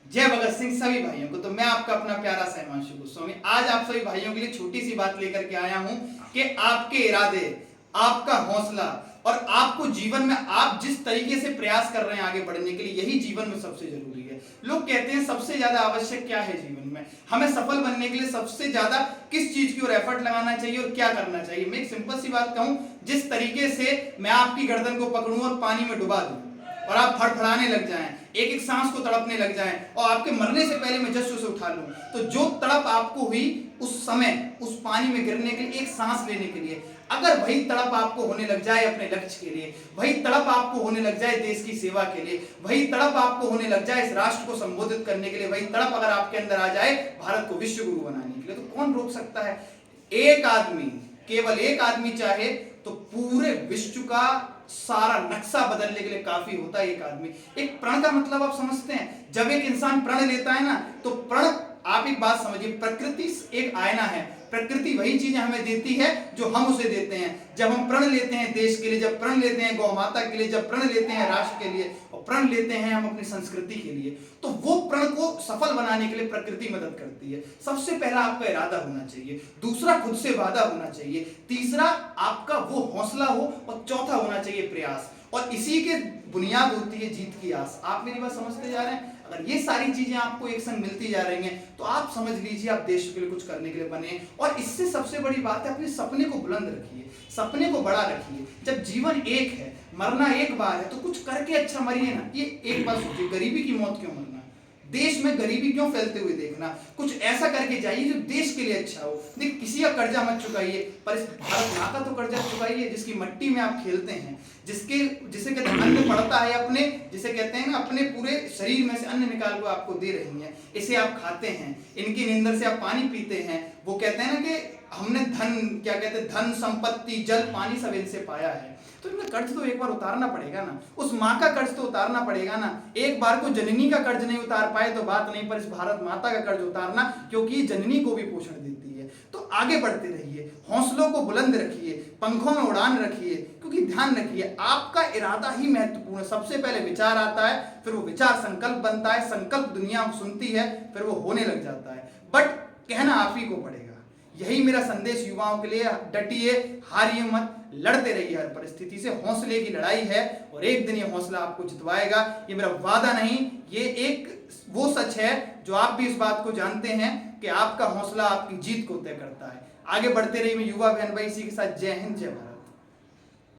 जय भगत सिंह सभी भाइयों को। तो मैं आपका अपना प्यारा सा हिमांशु गोस्वामी आज आप सभी भाइयों के लिए छोटी सी बात लेकर के आया हूं कि आपके इरादे, आपका हौसला और आपको जीवन में आप जिस तरीके से प्रयास कर रहे हैं आगे बढ़ने के लिए, यही जीवन में सबसे जरूरी है। लोग कहते हैं सबसे ज्यादा आवश्यक क्या है जीवन में, हमें सफल बनने के लिए सबसे ज्यादा किस चीज की ओर एफर्ट लगाना चाहिए और क्या करना चाहिए। मैं एक सिंपल सी बात कहूं, जिस तरीके से मैं आपकी गर्दन को पकड़ूं और पानी में डुबा दूं और आप फड़फड़ाने लग जाएं, एक एक सांस को तड़पने लग जाएं और आपके मरने से पहले मैं जस्ट उसे उठा लूं, तो जो तड़प आपको हुई उस समय उस पानी में गिरने के लिए, एक सांस लेने के लिए, अगर वही तड़प आपको होने लग जाए अपने लक्ष्य के लिए, वही तड़प आपको होने लग जाए देश की सेवा के लिए, वही तड़प आपको होने लग जाए इस राष्ट्र को संबोधित करने के लिए, वही तड़प अगर आपके अंदर आ जाए भारत को विश्व गुरु बनाने के लिए, तो कौन रोक सकता है। एक आदमी, केवल एक आदमी चाहे तो पूरे विश्व का सारा नक्शा बदलने के लिए काफी होता है एक आदमी। एक प्रण का मतलब आप समझते हैं, जब एक इंसान प्रण लेता है ना, तो प्रण, आप एक बात समझिए, प्रकृति एक आईना है, प्रकृति वही चीजें हमें देती है जो हम उसे देते हैं। जब हम प्रण लेते हैं देश के लिए, जब प्रण लेते हैं गौ माता के लिए, जब प्रण लेते हैं राष्ट्र के लिए और प्रण लेते हैं हम अपनी संस्कृति के लिए, तो वो प्रण को सफल बनाने के लिए प्रकृति मदद करती है। सबसे पहला आपका इरादा होना चाहिए, दूसरा खुद से वादा होना चाहिए, तीसरा आपका वो हौसला हो और चौथा होना चाहिए प्रयास, और इसी के बुनियाद होती है जीत की आस। आप मेरी बात समझते जा रहे हैं। अगर ये सारी चीजें आपको एक संग मिलती जा रही हैं तो आप समझ लीजिए आप देश के लिए कुछ करने के लिए बने। और इससे सबसे बड़ी बात है, अपने सपने को बुलंद रखिए, सपने को बड़ा रखिए। जब जीवन एक है, मरना एक बार है, तो कुछ करके अच्छा मरिए ना। ये एक बात सोचिए, गरीबी की मौत क्यों मरना, देश में गरीबी क्यों फैलते हुए देखना, कुछ ऐसा करके जाइए जो देश के लिए अच्छा हो। देखिए, किसी का कर्जा मत चुकाइए, पर इस भारत माँ का तो कर्जा चुकाइए जिसकी मिट्टी में आप खेलते हैं, जिसे कहते हैं अन्न पड़ता है अपने, जिसे कहते हैं ना अपने पूरे शरीर में से अन्न निकाल को आपको दे रही हैं, इसे आप खाते हैं, इनकी नींदर से आप पानी पीते हैं। वो कहते हैं ना कि हमने धन, क्या कहते हैं, धन संपत्ति जल पानी सब इनसे पाया है, तो इनका कर्ज तो एक बार उतारना पड़ेगा ना, उस माँ का कर्ज तो उतारना पड़ेगा ना। एक बार को जननी का कर्ज नहीं उतार पाए तो बात नहीं, पर इस भारत माता का कर्ज उतारना, क्योंकि जननी को भी पोषण देती है। तो आगे बढ़ते रहिए, हौसलों को बुलंद रखिए, पंखों में उड़ान रखिए, क्योंकि ध्यान रखिए आपका इरादा ही महत्वपूर्ण है। सबसे पहले विचार आता है, फिर वो विचार संकल्प बनता है, संकल्प दुनिया सुनती है, फिर वो होने लग जाता है। बट कहना आप ही को पड़ेगा। यही मेरा संदेश युवाओं के लिए, डटिए, हारिए मत, लड़ते रहिए हर परिस्थिति से। हौसले की लड़ाई है और एक दिन ये हौसला आपको जितवाएगा। ये मेरा वादा नहीं, ये एक वो सच है जो आप भी इस बात को जानते हैं कि आपका हौसला आपकी जीत को तय करता है। आगे बढ़ते रहिए। मैं युवा बहन भाई, इसी के साथ जय हिंद, जय भारत।